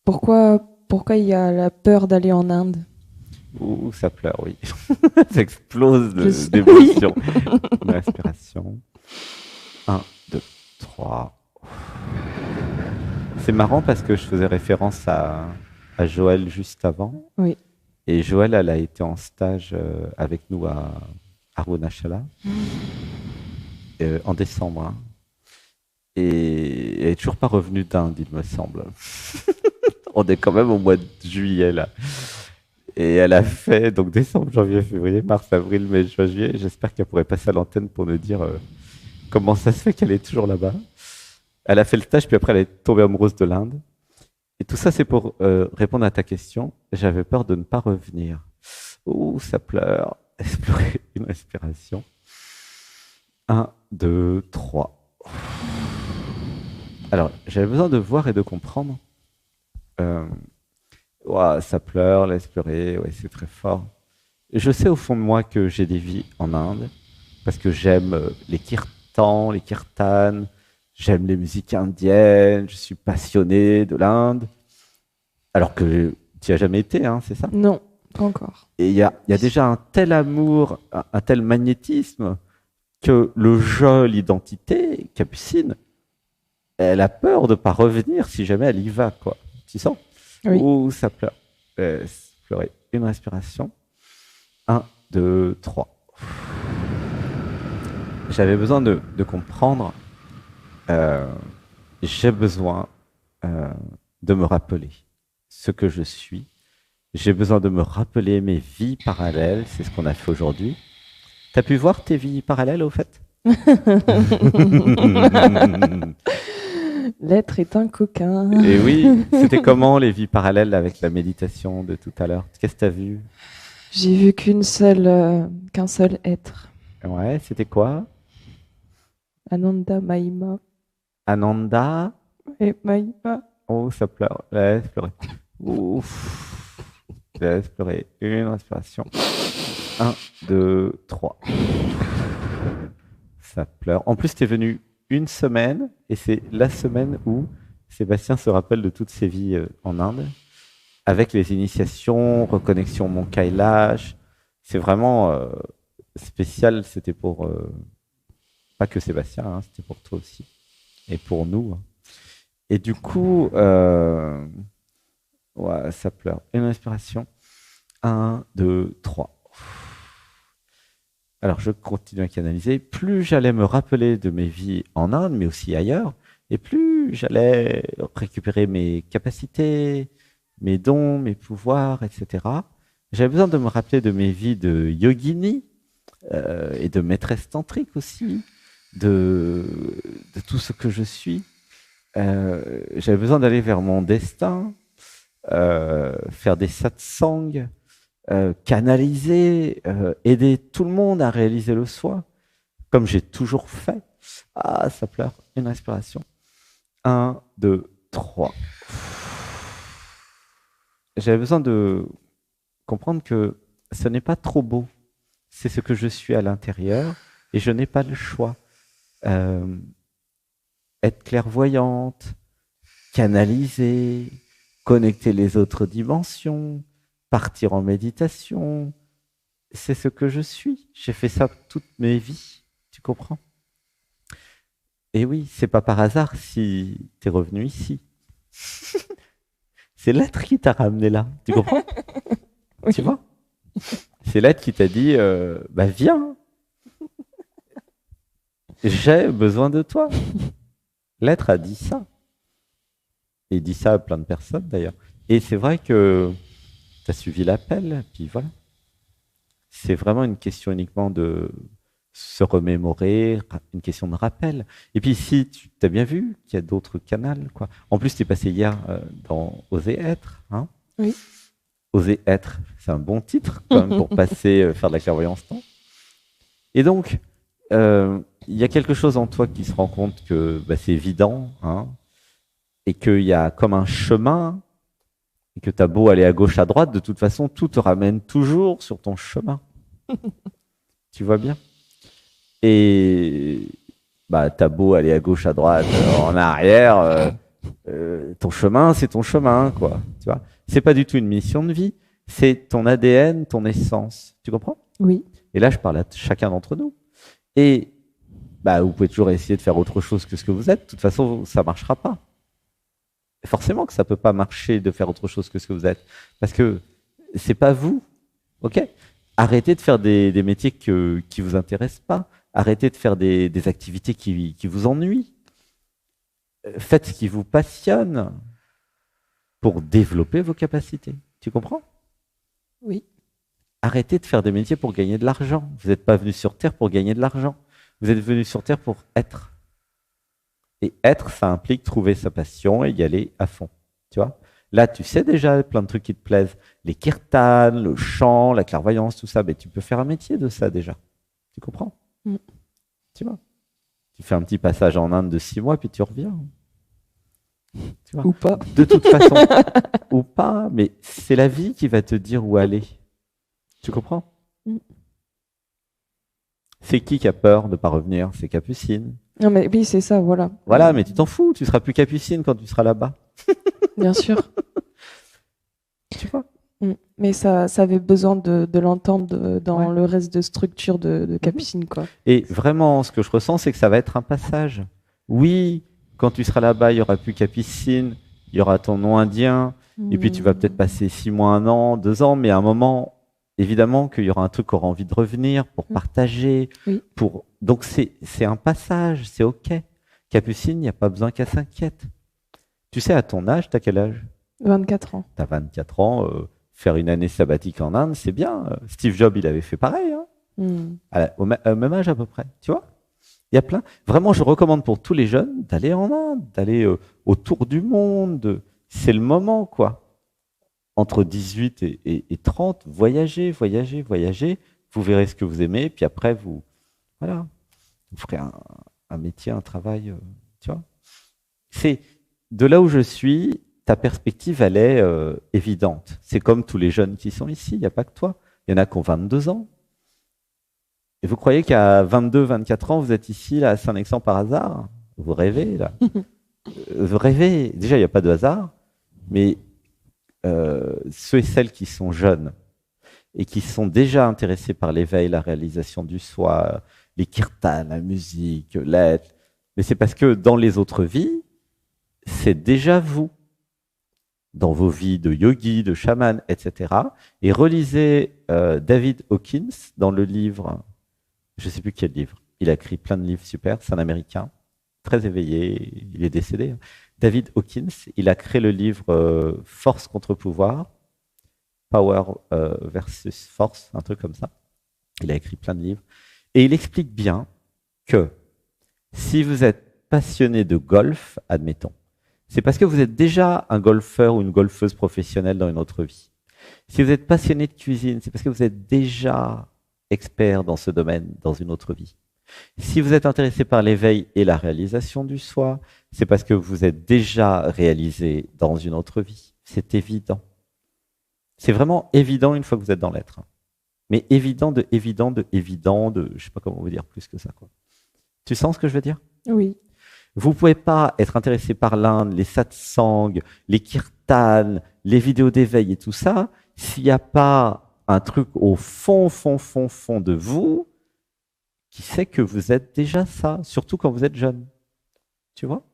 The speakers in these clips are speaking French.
Pourquoi il y a la peur d'aller en Inde? Ouh, ça pleure, oui. Ça explose Oui. d'émotion. Une respiration. Un, 2, 3. C'est marrant parce que je faisais référence à Joël juste avant. Oui. Et Joël, elle a été en stage avec nous à Arunachala en décembre, hein. Et elle est toujours pas revenue d'Inde, il me semble. On est quand même au mois de juillet là. Et elle a fait donc décembre, janvier, février, mars, avril, mai, juin, juillet. J'espère qu'elle pourrait passer à l'antenne pour nous dire comment ça se fait qu'elle est toujours là-bas. Elle a fait le stage, puis après elle est tombée amoureuse de l'Inde. Et tout ça, c'est pour répondre à ta question. J'avais peur de ne pas revenir. Ouh, ça pleure. Explorer une respiration. Un, deux, trois. Alors, j'avais besoin de voir et de comprendre. Euh, ouah, ça pleure, laisse pleurer, ouais, c'est très fort. Je sais au fond de moi que j'ai des vies en Inde, parce que j'aime les kirtans, les kirtans, j'aime les musiques indiennes, je suis passionné de l'Inde, alors que tu n'y as jamais été, hein, c'est ça? Non, pas encore. Et il y a déjà un tel amour, un tel magnétisme, que le jeu, l'identité, Capucine, elle a peur de ne pas revenir si jamais elle y va, quoi. Tu sens? Oui. Ouh, ça pleure. Pleurer. Une respiration. Un, deux, trois. J'avais besoin de comprendre. euh, j'ai besoin de me rappeler ce que je suis. J'ai besoin de me rappeler mes vies parallèles. C'est ce qu'on a fait aujourd'hui. T'as pu voir tes vies parallèles au fait? L'être est un coquin. Et oui, c'était comment les vies parallèles avec la méditation de tout à l'heure? Qu'est-ce que t'as vu? J'ai vu qu'un seul être. Ouais, c'était quoi? Ananda Mahima Ananda? et Mahima. Oh, ça pleure. Laisse pleurer. Ouf. Laisse pleurer. Une respiration. Un, deux, trois. Ça pleure. En plus, t'es venu une semaine et c'est la semaine où Sébastien se rappelle de toutes ses vies en Inde, avec les initiations, reconnexion Mont Kailash. C'est vraiment spécial. C'était pour pas que Sébastien, hein, c'était pour toi aussi et pour nous. Et du coup, ouais, ça pleure. Une respiration. Un, deux, trois. Alors, je continue à canaliser. Plus j'allais me rappeler de mes vies en Inde, mais aussi ailleurs, et plus j'allais récupérer mes capacités, mes dons, mes pouvoirs, etc. J'avais besoin de me rappeler de mes vies de yogini et de maîtresse tantrique aussi, de, de tout ce que je suis. J'avais besoin d'aller vers mon destin, faire des satsangs, canaliser, aider tout le monde à réaliser le soi, comme j'ai toujours fait. Ah, ça pleure. Une respiration. Un, deux, trois. J'avais besoin de comprendre que ce n'est pas trop beau. C'est ce que je suis à l'intérieur et je n'ai pas le choix. Euh, être clairvoyante, canaliser, connecter les autres dimensions, partir en méditation. C'est ce que je suis. J'ai fait ça toute mes vies. Tu comprends? Et oui, c'est pas par hasard si tu es revenu ici. C'est l'être qui t'a ramené là. Tu comprends? Tu Oui. vois? C'est l'être qui t'a dit bah viens, j'ai besoin de toi. L'être a dit ça. Et il dit ça à plein de personnes d'ailleurs. Et c'est vrai que tu as suivi l'appel, puis voilà. C'est vraiment une question uniquement de se remémorer, une question de rappel. Et puis si tu as bien vu qu'il y a d'autres canaux, quoi. En plus, tu es passé hier dans Oser être, hein. Oui. Oser être, c'est un bon titre quand même pour passer, faire de la clairvoyance. Non. Et donc, il y a quelque chose en toi qui se rend compte que bah, c'est évident, hein, et qu'il y a comme un chemin, et que tu as beau aller à gauche, à droite, de toute façon, tout te ramène toujours sur ton chemin. Tu vois bien? Et bah, t'as beau aller à gauche, à droite, en arrière, Ton chemin, c'est ton chemin, quoi. Tu vois, c'est pas du tout une mission de vie, c'est ton ADN, ton essence. Tu comprends? Oui. Et là, je parle à chacun d'entre nous. Et bah, vous pouvez toujours essayer de faire autre chose que ce que vous êtes. De toute façon, ça marchera pas. Et forcément que ça peut pas marcher de faire autre chose que ce que vous êtes, parce que c'est pas vous. Ok? Arrêtez de faire des métiers qui vous intéressent pas. Arrêtez de faire des activités qui vous ennuient. Faites ce qui vous passionne pour développer vos capacités. Tu comprends? Oui. Arrêtez de faire des métiers pour gagner de l'argent. Vous n'êtes pas venu sur Terre pour gagner de l'argent. Vous êtes venu sur Terre pour être. Et être, ça implique trouver sa passion et y aller à fond. Tu vois? Là, tu sais déjà plein de trucs qui te plaisent. Les kirtans, le chant, la clairvoyance, tout ça. Mais tu peux faire un métier de ça déjà. Tu comprends? Mm. Tu vois? Tu fais un petit passage en Inde de 6 mois, puis tu reviens. Tu vois? Ou pas. De toute façon, ou pas, mais c'est la vie qui va te dire où aller. Tu comprends? Mm. C'est qui a peur de ne pas revenir? C'est Capucine. Non, mais oui, c'est ça, voilà. Voilà, mais tu t'en fous, tu seras plus Capucine quand tu seras là-bas. Bien sûr. Tu vois? Mais ça avait besoin de l'entendre dans Ouais. le reste de structure de Capucine, quoi. Et vraiment, ce que je ressens, c'est que ça va être un passage. Oui, quand tu seras là-bas, il y aura plus Capucine, il y aura ton nom indien, et puis tu vas peut-être passer 6 mois, 1 an, 2 ans, mais à un moment, évidemment qu'il y aura un truc qui aura envie de revenir pour partager. Oui. Donc c'est un passage, c'est OK. Capucine, il n'y a pas besoin qu'elle s'inquiète. Tu sais, à ton âge, t'as quel âge? 24 ans. T'as 24 ans, faire une année sabbatique en Inde, c'est bien. Steve Jobs, il avait fait pareil, hein, au même âge à peu près, tu vois? Il y a plein. Vraiment, je recommande pour tous les jeunes d'aller en Inde, d'aller autour du monde. C'est le moment, quoi. Entre 18 et 30, voyagez, voyagez, voyagez. Vous verrez ce que vous aimez, puis après, voilà, vous ferez un métier, un travail, tu vois. C'est de là où je suis, ta perspective, elle est évidente. C'est comme tous les jeunes qui sont ici, il n'y a pas que toi. Il y en a qui ont 22 ans. Et vous croyez qu'à 22, 24 ans, vous êtes ici, là, à Saint-Nexan par hasard? Vous rêvez, là. Vous rêvez. Déjà, il n'y a pas de hasard. Mais ceux et celles qui sont jeunes et qui sont déjà intéressés par l'éveil, la réalisation du soi, les kirtans, la musique, l'être, mais c'est parce que dans les autres vies, c'est déjà vous. Dans vos vies de yogi, de chaman, etc. Et relisez David Hawkins dans le livre, je ne sais plus quel livre, il a écrit plein de livres super, c'est un Américain, très éveillé, il est décédé. David Hawkins, il a créé le livre Force contre pouvoir, Power versus Force, un truc comme ça. Il a écrit plein de livres. Et il explique bien que si vous êtes passionné de golf, admettons, c'est parce que vous êtes déjà un golfeur ou une golfeuse professionnelle dans une autre vie. Si vous êtes passionné de cuisine, c'est parce que vous êtes déjà expert dans ce domaine dans une autre vie. Si vous êtes intéressé par l'éveil et la réalisation du soi, c'est parce que vous êtes déjà réalisé dans une autre vie. C'est évident. C'est vraiment évident une fois que vous êtes dans l'être. Mais évident, je sais pas comment vous dire plus que ça, quoi. Tu sens ce que je veux dire? Oui. Vous pouvez pas être intéressé par l'Inde, les satsangs, les kirtans, les vidéos d'éveil et tout ça, s'il n'y a pas un truc au fond de vous qui sait que vous êtes déjà ça, surtout quand vous êtes jeune. Tu vois?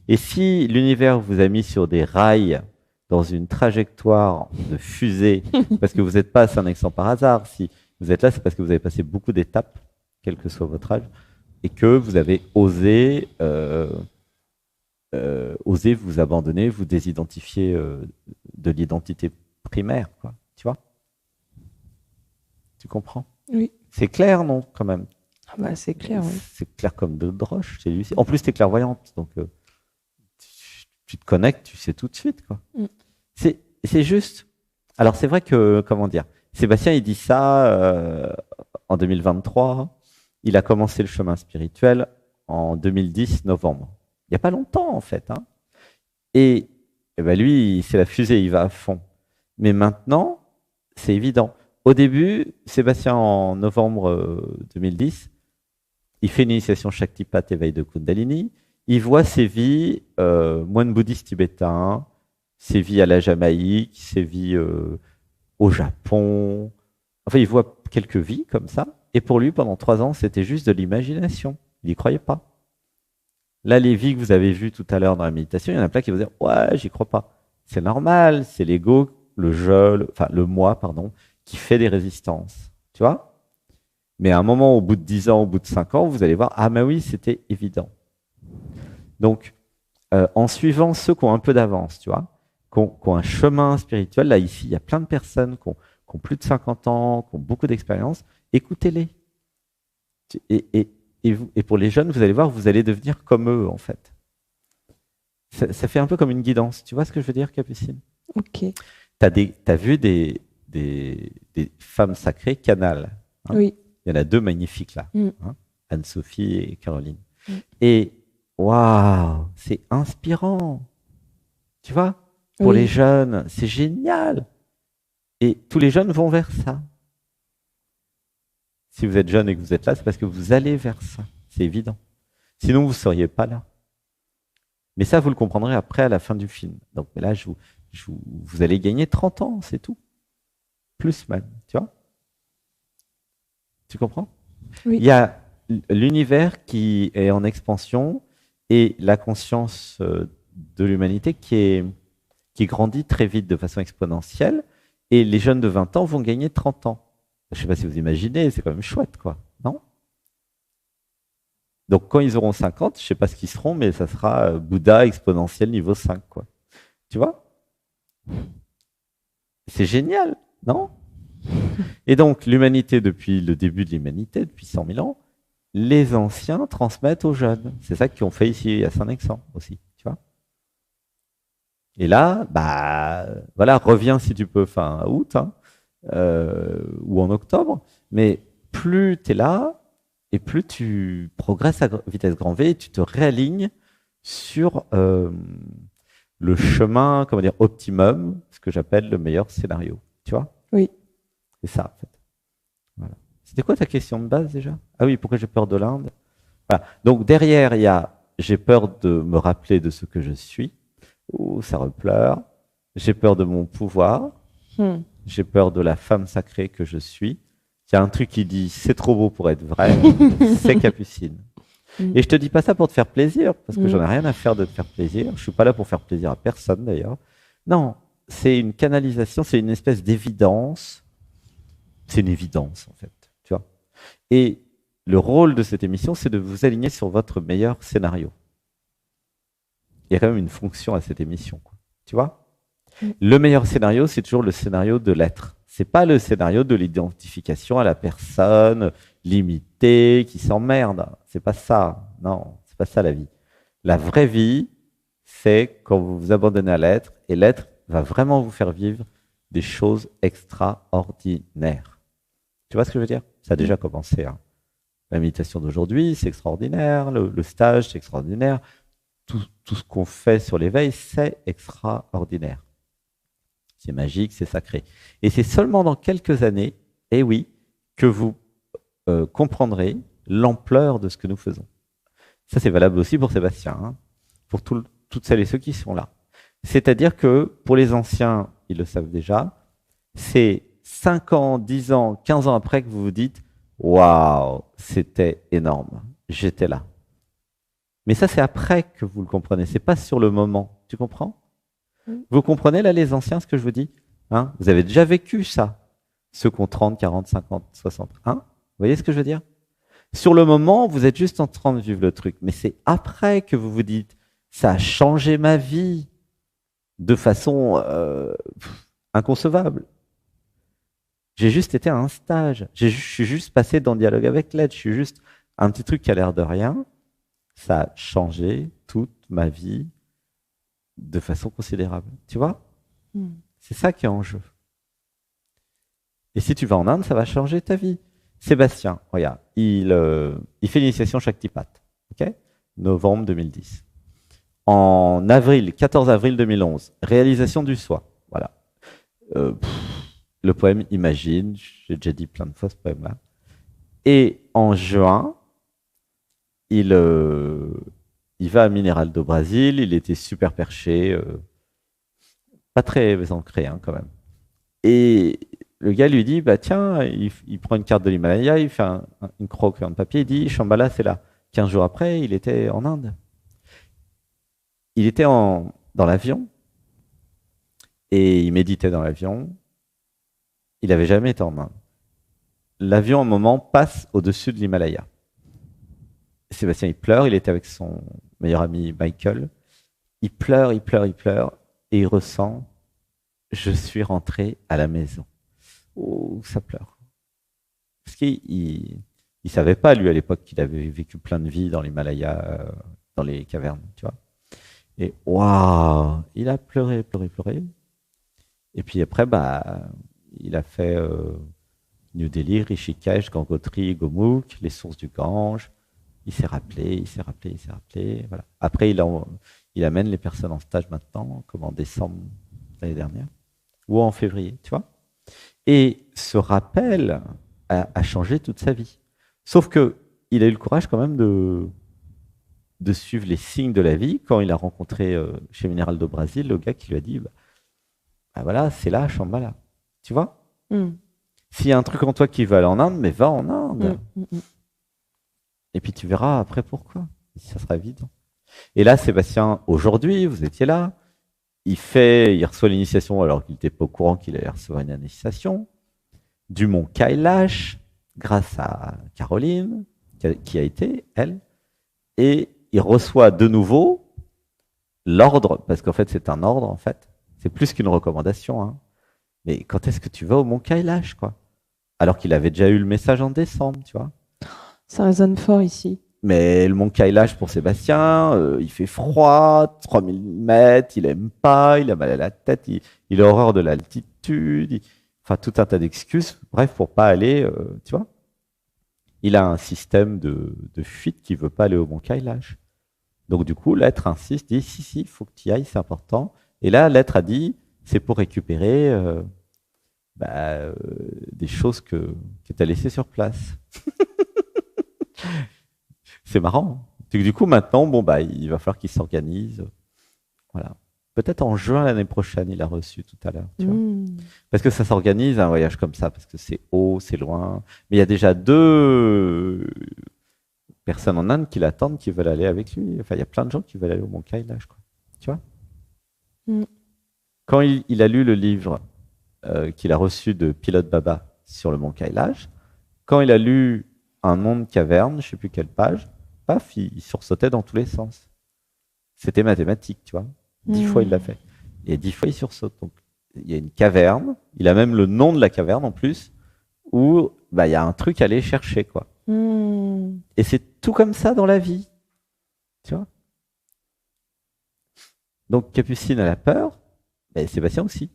Et si l'univers vous a mis sur des rails dans une trajectoire de fusée, parce que vous n'êtes pas à Saint-Nexan par hasard, si vous êtes là, c'est parce que vous avez passé beaucoup d'étapes, quel que soit votre âge, et que vous avez osé vous abandonner, vous désidentifier de l'identité primaire, quoi. Tu vois? Tu comprends? Oui. C'est clair, non, quand même? Ah bah, c'est clair, oui. C'est clair comme de roche. En plus, tu es clairvoyante, donc tu te connectes, tu sais tout de suite, quoi. C'est juste. Alors, c'est vrai que, comment dire, Sébastien, il dit ça en 2023. Il a commencé le chemin spirituel en 2010, novembre. Il n'y a pas longtemps, en fait, hein. Et ben lui, c'est la fusée, il va à fond. Mais maintenant, c'est évident. Au début, Sébastien, en novembre 2010, il fait une initiation Shaktipat, éveil de Kundalini. il voit ses vies, moine bouddhiste tibétain, ses vies à la Jamaïque, ses vies au Japon. Enfin, il voit quelques vies comme ça. Et pour lui, pendant 3 ans, c'était juste de l'imagination. Il n'y croyait pas. Là, les vies que vous avez vues tout à l'heure dans la méditation, il y en a plein qui vont dire ouais, j'y crois pas. C'est normal, c'est l'ego, le moi, pardon, qui fait des résistances. Tu vois? Mais à un moment, au bout de 10 ans, au bout de 5 ans, vous allez voir ah, mais oui, c'était évident. Donc, en suivant ceux qui ont un peu d'avance, tu vois, qui ont un chemin spirituel, là, ici, il y a plein de personnes qui ont plus de 50 ans, qui ont beaucoup d'expérience, écoutez-les. Et pour les jeunes, vous allez voir, vous allez devenir comme eux, en fait. Ça fait un peu comme une guidance. Tu vois ce que je veux dire, Capucine? Ok. T'as vu des femmes sacrées canal, hein? Oui. Il y en a 2 magnifiques là, hein, Anne-Sophie et Caroline. Et waouh, c'est inspirant. Tu vois? Pour les jeunes, c'est génial. Et tous les jeunes vont vers ça. Si vous êtes jeune et que vous êtes là, c'est parce que vous allez vers ça. C'est évident. Sinon, vous ne seriez pas là. Mais ça, vous le comprendrez après à la fin du film. Donc là, vous allez gagner 30 ans, c'est tout. Plus même, tu vois? Tu comprends? Oui. Il y a l'univers qui est en expansion et la conscience de l'humanité qui grandit très vite de façon exponentielle. Et les jeunes de 20 ans vont gagner 30 ans. Je ne sais pas si vous imaginez, c'est quand même chouette, quoi, non? Donc quand ils auront 50, je ne sais pas ce qu'ils seront, mais ça sera Bouddha exponentiel niveau 5, quoi. Tu vois? C'est génial, non? Et donc l'humanité, depuis le début de l'humanité, depuis 100 000 ans, les anciens transmettent aux jeunes. C'est ça qu'ils ont fait ici à Saint-Nexan aussi, tu vois? Et là, bah voilà, reviens si tu peux fin août, hein, ou en octobre, mais plus tu es là, et plus tu progresses à vitesse grand V, et tu te réalignes sur le chemin, comment dire, optimum, ce que j'appelle le meilleur scénario. Tu vois? Oui. C'est ça, en fait. Voilà. C'était quoi ta question de base déjà? Ah oui, pourquoi j'ai peur de l'Inde? Voilà. Donc derrière, il y a j'ai peur de me rappeler de ce que je suis. Ouh, ça repleure. J'ai peur de mon pouvoir. J'ai peur de la femme sacrée que je suis. Il y a un truc qui dit c'est trop beau pour être vrai. C'est Capucine. Et je te dis pas ça pour te faire plaisir, parce que j'en ai rien à faire de te faire plaisir. Je suis pas là pour faire plaisir à personne d'ailleurs. Non, c'est une canalisation, c'est une espèce d'évidence. C'est une évidence en fait, tu vois. Et le rôle de cette émission, c'est de vous aligner sur votre meilleur scénario. Il y a quand même une fonction à cette émission, quoi. Tu vois? Le meilleur scénario, c'est toujours le scénario de l'être. C'est pas le scénario de l'identification à la personne limitée qui s'emmerde. C'est pas ça. Non, c'est pas ça la vie. La vraie vie, c'est quand vous vous abandonnez à l'être et l'être va vraiment vous faire vivre des choses extraordinaires. Tu vois ce que je veux dire? Ça a déjà commencé, hein. La méditation d'aujourd'hui, c'est extraordinaire. Le stage, c'est extraordinaire. Tout ce qu'on fait sur l'éveil, c'est extraordinaire. C'est magique, c'est sacré. Et c'est seulement dans quelques années, eh oui, que vous comprendrez l'ampleur de ce que nous faisons. Ça, c'est valable aussi pour Sébastien, hein, pour toutes celles et ceux qui sont là. C'est-à-dire que pour les anciens, ils le savent déjà, c'est 5 ans, 10 ans, 15 ans après que vous vous dites « Waouh, c'était énorme, j'étais là ». Mais ça, c'est après que vous le comprenez, c'est pas sur le moment. Tu comprends? Vous comprenez là, les anciens, ce que je vous dis, hein? Vous avez déjà vécu ça, ceux qui ont 30, 40, 50, 60. Hein? Vous voyez ce que je veux dire? Sur le moment, vous êtes juste en train de vivre le truc. Mais c'est après que vous vous dites, ça a changé ma vie de façon inconcevable. J'ai juste été à un stage. Je suis juste passé dans le dialogue avec l'être. Je suis juste un petit truc qui a l'air de rien. Ça a changé toute ma vie de façon considérable. Tu vois? C'est ça qui est en jeu. Et si tu vas en Inde, ça va changer ta vie. Sébastien, regarde, il fait l'initiation Shaktipat. Okay? Novembre 2010. En avril, 14 avril 2011, réalisation du soi. Voilà. Le poème Imagine, j'ai déjà dit plein de fois ce poème-là. Et en juin, il il va à Mineral do Brasil, il était super perché, pas très ancré hein, quand même. Et le gars lui dit, bah tiens, il prend une carte de l'Himalaya, il fait une croque en papier, il dit, Shambhala, c'est là. 15 jours après, il était en Inde. Il était dans l'avion et il méditait dans l'avion. Il n'avait jamais été en Inde. L'avion, à un moment, passe au-dessus de l'Himalaya. Sébastien, il pleure, il était avec son meilleur ami Michael. Il pleure, il pleure, il pleure, et il ressent, je suis rentré à la maison. Oh, ça pleure. Parce qu'il il savait pas, lui, à l'époque, qu'il avait vécu plein de vies dans l'Himalaya, dans les cavernes, tu vois. Et waouh, il a pleuré, pleuré, pleuré. Et puis après, bah, il a fait New Delhi, Rishikesh, Gangotri, Gomukh, les sources du Gange. Il s'est rappelé, il s'est rappelé, il s'est rappelé. Voilà. Après, il amène les personnes en stage maintenant, comme en décembre l'année dernière, ou en février, tu vois. Et ce rappel a changé toute sa vie. Sauf que il a eu le courage quand même de suivre les signes de la vie quand il a rencontré chez Mineral do Brasil le gars qui lui a dit bah voilà, c'est là, Shambhala. Tu vois? Mm. S'il y a un truc en toi qui veut aller en Inde, mais va en Inde. Et puis tu verras après pourquoi. Ça sera évident. Et là, Sébastien, aujourd'hui, vous étiez là. Il reçoit l'initiation alors qu'il n'était pas au courant qu'il allait recevoir une initiation du mont Kailash grâce à Caroline qui a été, elle. Et il reçoit de nouveau l'ordre, parce qu'en fait, c'est un ordre, en fait. C'est plus qu'une recommandation. Hein. Mais quand est-ce que tu vas au mont Kailash, quoi? Alors qu'il avait déjà eu le message en décembre, tu vois. Ça résonne fort ici. Mais le mont Kailash pour Sébastien, il fait froid, 3000 mètres, il aime pas, il a mal à la tête, il a horreur de l'altitude, enfin tout un tas d'excuses, bref, pour pas aller, tu vois. Il a un système de fuite qui veut pas aller au mont Kailash. Donc du coup, l'être insiste, dit si, il faut que tu y ailles, c'est important. Et là, l'être a dit, c'est pour récupérer des choses que tu as laissées sur place. C'est marrant. Du coup, maintenant, bon, bah, il va falloir qu'il s'organise. Voilà. Peut-être en juin l'année prochaine, il a reçu tout à l'heure. Tu vois. Parce que ça s'organise un voyage comme ça, parce que c'est haut, c'est loin. Mais il y a déjà 2 personnes en Inde qui l'attendent, qui veulent aller avec lui. Enfin, il y a plein de gens qui veulent aller au Mont Kailash, quoi. Tu vois. Quand il a lu le livre qu'il a reçu de Pilote Baba sur le Mont Kailash, quand il a lu Un nom de caverne, je ne sais plus quelle page, paf, il sursautait dans tous les sens. C'était mathématique, tu vois. 10 fois, il l'a fait. Et 10 fois, il sursaute. Donc, il y a une caverne, il a même le nom de la caverne en plus, où bah, il y a un truc à aller chercher, quoi. Et c'est tout comme ça dans la vie. Tu vois. Donc, Capucine a la peur, mais Sébastien aussi.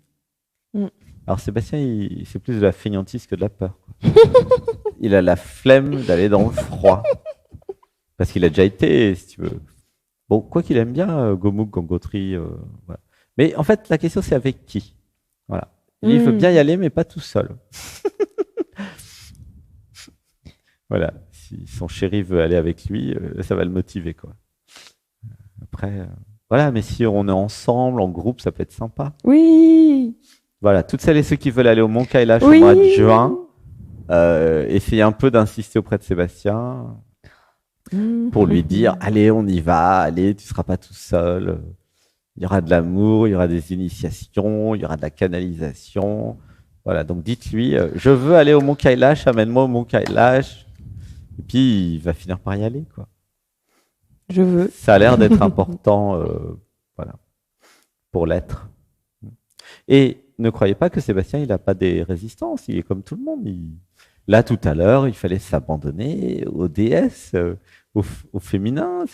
Alors, Sébastien, c'est plus de la fainéantise que de la peur, quoi. Il a la flemme d'aller dans le froid. Parce qu'il a déjà été, si tu veux. Bon, quoi qu'il aime bien Gomukh, Gangotri, voilà. Mais en fait, la question, c'est avec qui? Voilà. Il veut bien y aller, mais pas tout seul. Voilà. Si son chéri veut aller avec lui, ça va le motiver, quoi. Après, voilà. Mais si on est ensemble, en groupe, ça peut être sympa. Oui. Voilà. Toutes celles et ceux qui veulent aller au Mont Kailash au mois de juin, essayez un peu d'insister auprès de Sébastien pour lui dire allez, on y va, allez, tu seras pas tout seul. Il y aura de l'amour, il y aura des initiations, il y aura de la canalisation. Voilà, donc dites-lui je veux aller au Mont Kailash, amène-moi au Mont Kailash. Et puis il va finir par y aller, quoi. Je veux. Ça a l'air d'être important, voilà, pour l'être. Et ne croyez pas que Sébastien, il n'a pas des résistances. Il est comme tout le monde. Là, tout à l'heure, il fallait s'abandonner aux déesses, au féminin.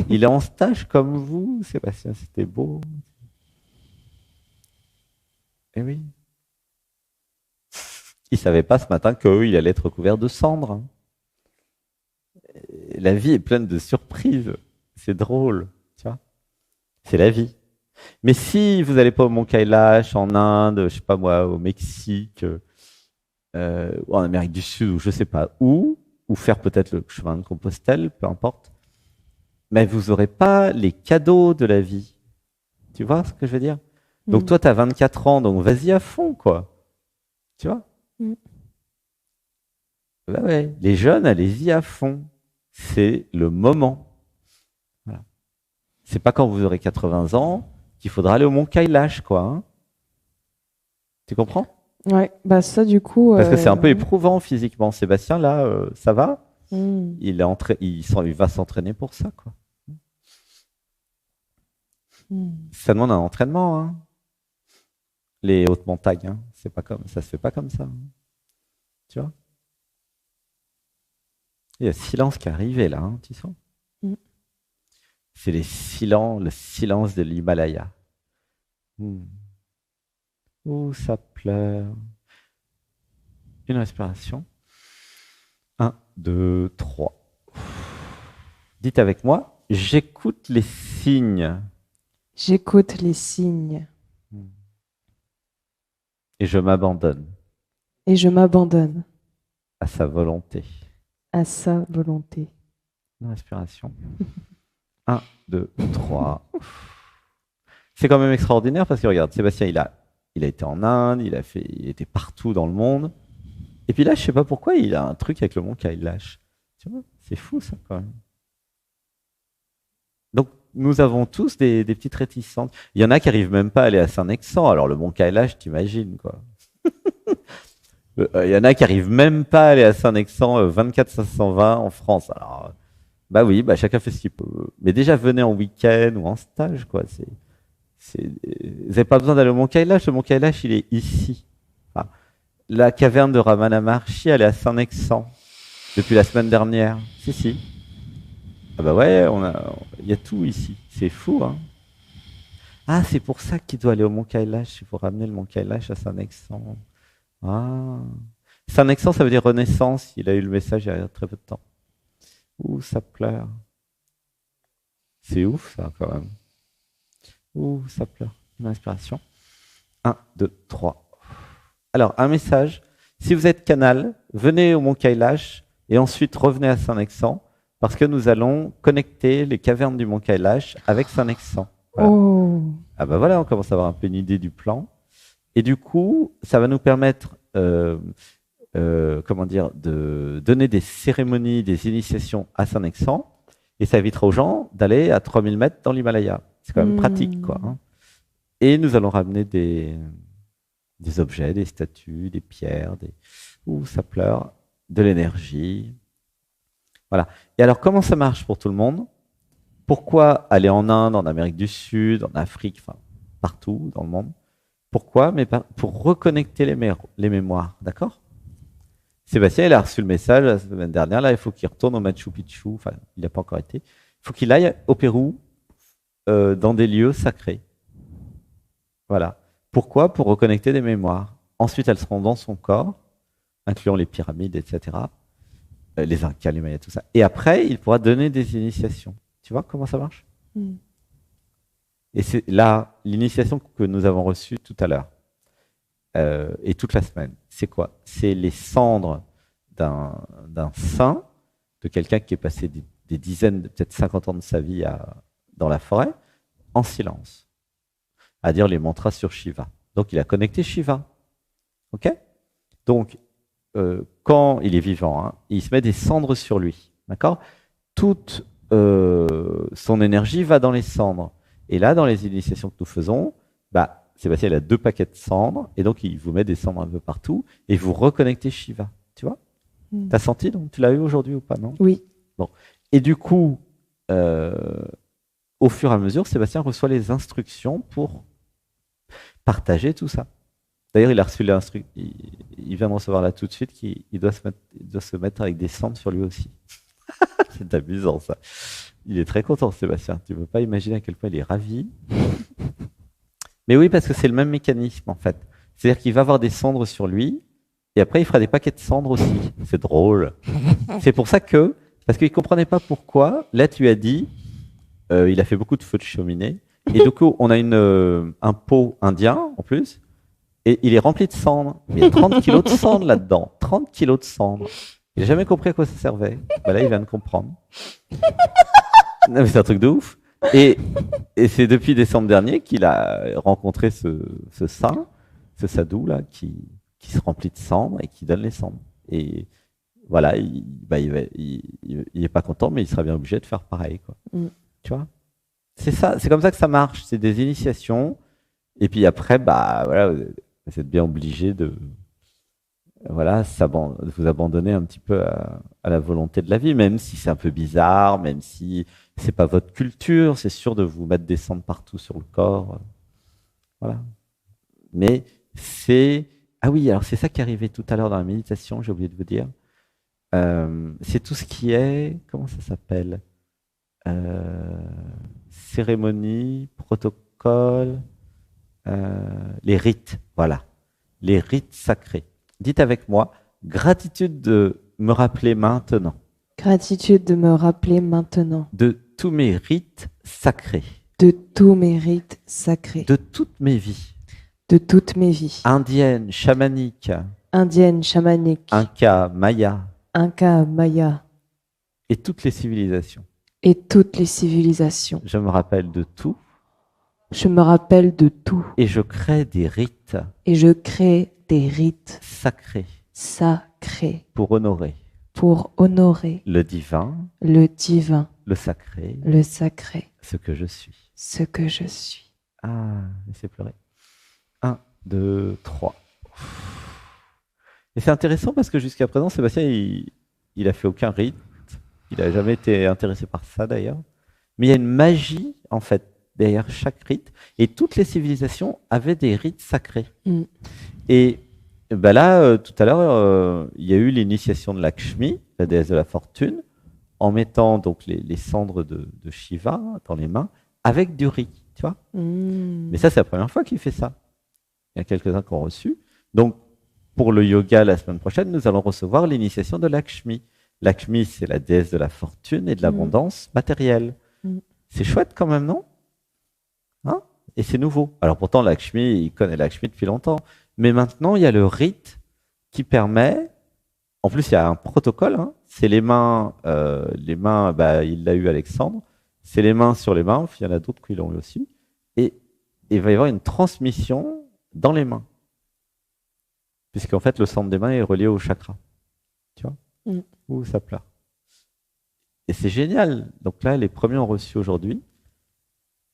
Il est en stage comme vous, Sébastien. C'était beau. Eh oui. Il savait pas ce matin qu'il allait être recouvert de cendres. Hein. La vie est pleine de surprises. C'est drôle, tu vois. C'est la vie. Mais si vous n'allez pas au Mont Kailash, en Inde, je sais pas moi, au Mexique, ou en Amérique du Sud, ou je sais pas où, ou faire peut-être le chemin de Compostelle, peu importe, mais vous n'aurez pas les cadeaux de la vie. Tu vois ce que je veux dire? Donc toi, tu as 24 ans, donc vas-y à fond, quoi. Tu vois? Bah ouais, les jeunes, allez-y à fond. C'est le moment. Voilà. C'est pas quand vous aurez 80 ans qu'il faudra aller au Mont Kailash, quoi. Hein. Tu comprends? Ouais, bah ça du coup. Parce que c'est un peu éprouvant physiquement. Sébastien, là, ça va? Il va s'entraîner pour ça, quoi. Ça demande un entraînement, hein. Les hautes montagnes, hein. Ça se fait pas comme ça. Hein. Tu vois? Il y a le silence qui est arrivé là, hein, tu sens? C'est le silence de l'Himalaya. Ouh, ça pleure. Une respiration. 1, 2, 3. Dites avec moi, j'écoute les signes. J'écoute les signes. Et je m'abandonne. Et je m'abandonne. À sa volonté. À sa volonté. Une respiration. 1, 2, 3. C'est quand même extraordinaire parce que regarde, Sébastien, il a été en Inde, il était partout dans le monde. Et puis là, je sais pas pourquoi, il a un truc avec le Mont Kailash. Tu vois, c'est fou ça quand même. Donc, nous avons tous des petites réticences. Il y en a qui arrivent même pas à aller à Saint-Nexan. Alors le Mont Kailash, t'imagines quoi. Il y en a qui arrivent même pas à aller à Saint-Nexan 24 520 en France. Alors, bah oui, bah chacun fait ce qu'il peut. Mais déjà, venez en week-end ou en stage, quoi. Vous n'avez pas besoin d'aller au Mont Kailash. Le Mont Kailash, il est ici. Enfin, la caverne de Ramana Maharshi, elle est à Saint-Nexan depuis la semaine dernière. Si. Ah bah ouais, il y a tout ici. C'est fou, hein. Ah, c'est pour ça qu'il doit aller au Mont Kailash. Il faut ramener le Mont Kailash à Saint-Nexan. Ah. Saint-Nexan, ça veut dire renaissance. Il a eu le message il y a très peu de temps. Ouh, ça pleure. C'est ouf, ça, quand même. Ouh, ça pleure. Une inspiration. 1, 2, 3. Alors, un message. Si vous êtes canal, venez au Mont Kailash et ensuite revenez à Saint-Nexan parce que nous allons connecter les cavernes du Mont Kailash avec Saint-Nexan. Voilà. Oh. Ah bah voilà, on commence à avoir un peu une idée du plan. Et du coup, ça va nous permettre de donner des cérémonies, des initiations à Saint-Nexan, et ça évitera aux gens d'aller à 3000 mètres dans l'Himalaya. C'est quand même pratique, quoi. Hein. Et nous allons ramener des objets, des statues, des pierres, ça pleure, de l'énergie. Voilà. Et alors, comment ça marche pour tout le monde? Pourquoi aller en Inde, en Amérique du Sud, en Afrique, enfin, partout dans le monde? Pourquoi? Mais pour reconnecter les mémoires, d'accord? Sébastien, il a reçu le message la semaine dernière, là, il faut qu'il retourne au Machu Picchu, enfin, il n'a pas encore été. Il faut qu'il aille au Pérou, dans des lieux sacrés. Voilà. Pourquoi? Pour reconnecter des mémoires. Ensuite, elles seront dans son corps, incluant les pyramides, etc., les Incas, les Mayas, tout ça. Et après, il pourra donner des initiations. Tu vois comment ça marche? Et c'est là, l'initiation que nous avons reçue tout à l'heure, et toute la semaine, c'est quoi? C'est les cendres d'un saint, de quelqu'un qui est passé des dizaines, peut-être 50 ans de sa vie dans la forêt, en silence, à dire les mantras sur Shiva. Donc il a connecté Shiva. Ok? Donc, quand il est vivant, hein, il se met des cendres sur lui. D'accord? Toute son énergie va dans les cendres. Et là, dans les initiations que nous faisons, Sébastien, il a 2 paquets de cendres, et donc il vous met des cendres un peu partout, et vous reconnectez Shiva. Tu vois? T'as senti, donc tu l'as eu aujourd'hui ou pas, non? Oui. Bon. Et du coup, au fur et à mesure, Sébastien reçoit les instructions pour partager tout ça. D'ailleurs, il a reçu l'instruction, il vient de recevoir là tout de suite qu'il doit se mettre avec des cendres sur lui aussi. C'est amusant, ça. Il est très content, Sébastien. Tu ne peux pas imaginer à quel point il est ravi. Mais oui, parce que c'est le même mécanisme, en fait. C'est-à-dire qu'il va avoir des cendres sur lui, et après, il fera des paquets de cendres aussi. C'est drôle. C'est pour ça parce qu'il ne comprenait pas pourquoi, là, tu as dit, il a fait beaucoup de feux de cheminée, et du coup, on a un pot indien, en plus, et il est rempli de cendres. Mais il y a 30 kilos de cendres là-dedans. 30 kilos de cendres. Il n'a jamais compris à quoi ça servait. Voilà, il vient de comprendre. Non, mais c'est un truc de ouf. Et, et c'est depuis décembre dernier qu'il a rencontré ce saint, ce sadhu là, qui se remplit de cendres et qui donne les cendres. Et voilà, il est pas content, mais il sera bien obligé de faire pareil, quoi. Mm. Tu vois? C'est ça, c'est comme ça que ça marche. C'est des initiations. Et puis après, bah voilà, vous êtes bien obligé de voilà, vous abandonner un petit peu à la volonté de la vie, même si c'est un peu bizarre, même si c'est pas votre culture, c'est sûr de vous mettre des cendres partout sur le corps. Voilà. Mais ah oui, alors c'est ça qui est arrivé tout à l'heure dans la méditation, j'ai oublié de vous dire. C'est tout ce qui est, comment ça s'appelle? Cérémonie, protocole, les rites, voilà. Les rites sacrés. Dites avec moi, gratitude de me rappeler maintenant Gratitude de me rappeler maintenant de tous mes rites sacrés, de tous mes rites sacrés, de toutes mes vies, de toutes mes vies, indiennes, chamaniques, indienne, chamanique, Inca, Maya, Inca, Maya et toutes les civilisations. et toutes les civilisations. Je me rappelle de tout Je me rappelle de tout et je crée des rites et je crée des rites sacrés sacrés pour honorer pour honorer le divin, le divin, le sacré, le sacré, ce que je suis. ce que je suis. Ah, laissez pleurer. 1, 2, 3. Et c'est intéressant parce que jusqu'à présent, Sébastien, il a fait aucun rite. Il n'a jamais été intéressé par ça d'ailleurs. Mais il y a une magie, en fait, derrière chaque rite. Et toutes les civilisations avaient des rites sacrés. Mm. Et ben là, tout à l'heure, il y a eu l'initiation de Lakshmi, la déesse de la fortune, en mettant donc les cendres de Shiva dans les mains, avec du riz, tu vois. Mm. Mais ça, c'est la première fois qu'il fait ça. Il y a quelques-uns qui ont reçu. Donc, pour le yoga, la semaine prochaine, nous allons recevoir l'initiation de Lakshmi. Lakshmi, c'est la déesse de la fortune et de l'abondance matérielle. Mm. C'est chouette quand même, non? Hein? Et c'est nouveau. Alors pourtant, Lakshmi, il connaît Lakshmi depuis longtemps. Mais maintenant, il y a le rite qui permet. En plus, il y a un protocole. Hein. C'est les mains. Bah, il l'a eu Alexandre. C'est les mains sur les mains. Il y en a d'autres qui l'ont eu aussi. Et il va y avoir une transmission dans les mains. Puisqu'en fait, le centre des mains est relié au chakra. Tu vois? Mm. Ouh, ça pleure. Et c'est génial. Donc là, les premiers ont reçu aujourd'hui.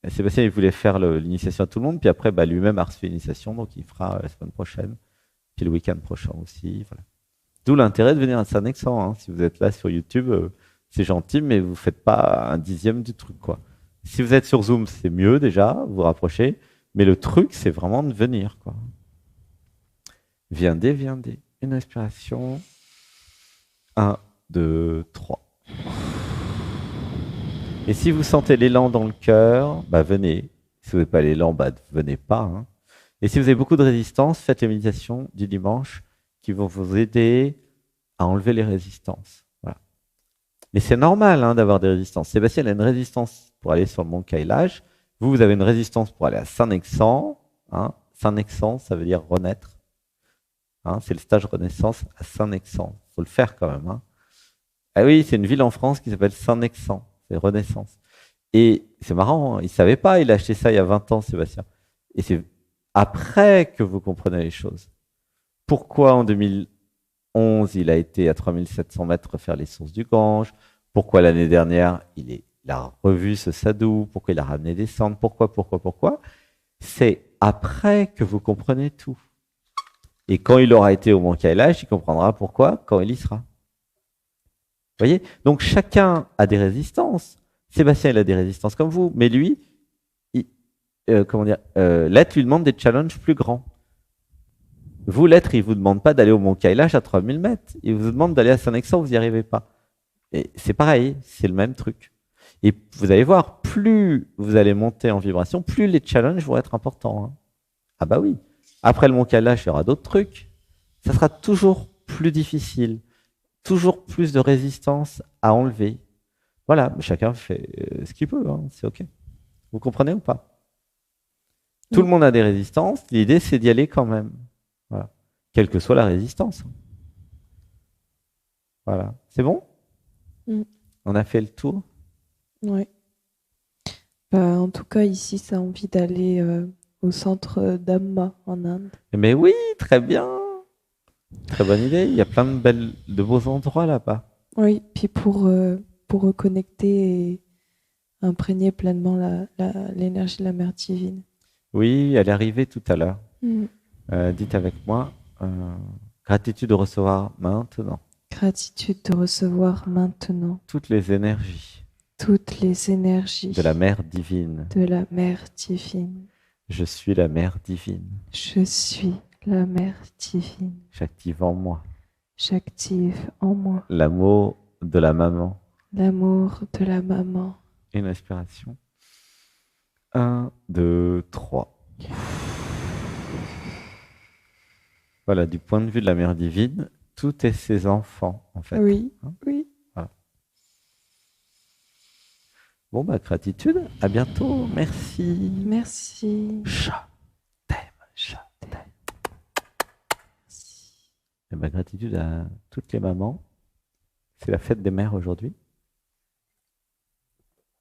Sébastien, il voulait faire l'initiation à tout le monde, puis après, bah, lui-même a reçu l'initiation, donc il fera la semaine prochaine, puis le week-end prochain aussi. Voilà. D'où l'intérêt de venir à Saint-Nexan. Hein. Si vous êtes là sur YouTube, c'est gentil, mais vous ne faites pas un dixième du truc, quoi. Si vous êtes sur Zoom, c'est mieux déjà, vous vous rapprochez, mais le truc, c'est vraiment de venir, quoi. Viendez, viendez. Une respiration. 1, 2, 3. Et si vous sentez l'élan dans le cœur, bah venez. Si vous n'avez pas l'élan, bah venez pas. Hein. Et si vous avez beaucoup de résistance, faites les méditations du dimanche qui vont vous aider à enlever les résistances. Voilà. Mais c'est normal hein, d'avoir des résistances. Sébastien a une résistance pour aller sur le mont Kailash. Vous avez une résistance pour aller à Saint-Nexan. Hein. Saint-Nexan, ça veut dire renaître. Hein, c'est le stage Renaissance à Saint-Nexan. Il faut le faire quand même. Hein. Ah oui, c'est une ville en France qui s'appelle Saint-Nexan. C'est Renaissance. Et c'est marrant, il ne savait pas, il a acheté ça il y a 20 ans, Sébastien. Et c'est après que vous comprenez les choses. Pourquoi en 2011, il a été à 3700 mètres faire les sources du Gange? Pourquoi l'année dernière, il a revu ce sadhu? Pourquoi il a ramené des cendres? Pourquoi? C'est après que vous comprenez tout. Et quand il aura été au Mont Kailash, il comprendra pourquoi quand il y sera. Vous voyez? Donc chacun a des résistances. Sébastien, il a des résistances comme vous, mais lui, l'être lui demande des challenges plus grands. Vous, l'être, il ne vous demande pas d'aller au Mont Kailash à 3000 mètres. Il vous demande d'aller à Saint-Nexan, vous n'y arrivez pas. Et c'est pareil, c'est le même truc. Et vous allez voir, plus vous allez monter en vibration, plus les challenges vont être importants. Hein. Ah bah oui. Après le Mont Kailash, il y aura d'autres trucs. Ça sera toujours plus difficile. Toujours plus de résistance à enlever. Voilà, chacun fait ce qu'il peut, hein, c'est OK. Vous comprenez ou pas? Tout le monde a des résistances, l'idée c'est d'y aller quand même. Voilà. Quelle que soit la résistance. Voilà. C'est bon? On a fait le tour? Oui. Bah, en tout cas, ici, ça a envie d'aller au centre d'Amma en Inde. Mais oui, très bien. Très bonne idée. Il y a plein de beaux endroits là-bas. Oui, puis pour reconnecter et imprégner pleinement l'énergie de la mère divine. Oui, elle est arrivée tout à l'heure. Mm. Dites avec moi, euh, gratitude de recevoir maintenant Gratitude de recevoir maintenant toutes les énergies toutes les de la énergies mère divine. de la mère divine. Je suis la mère divine. Je suis la mère divine. J'active en moi J'active en moi l'amour de la maman. l'amour de la maman. Une inspiration. Un, 2, 3. Voilà, du point de vue de la mère divine, tout est ses enfants, en fait. Oui, Hein. oui. Voilà. Bon, bah, gratitude. À bientôt. Merci. Merci. Chat, t'aime, chat, t'aime. Merci. Et bah, gratitude à toutes les mamans. C'est la fête des mères aujourd'hui.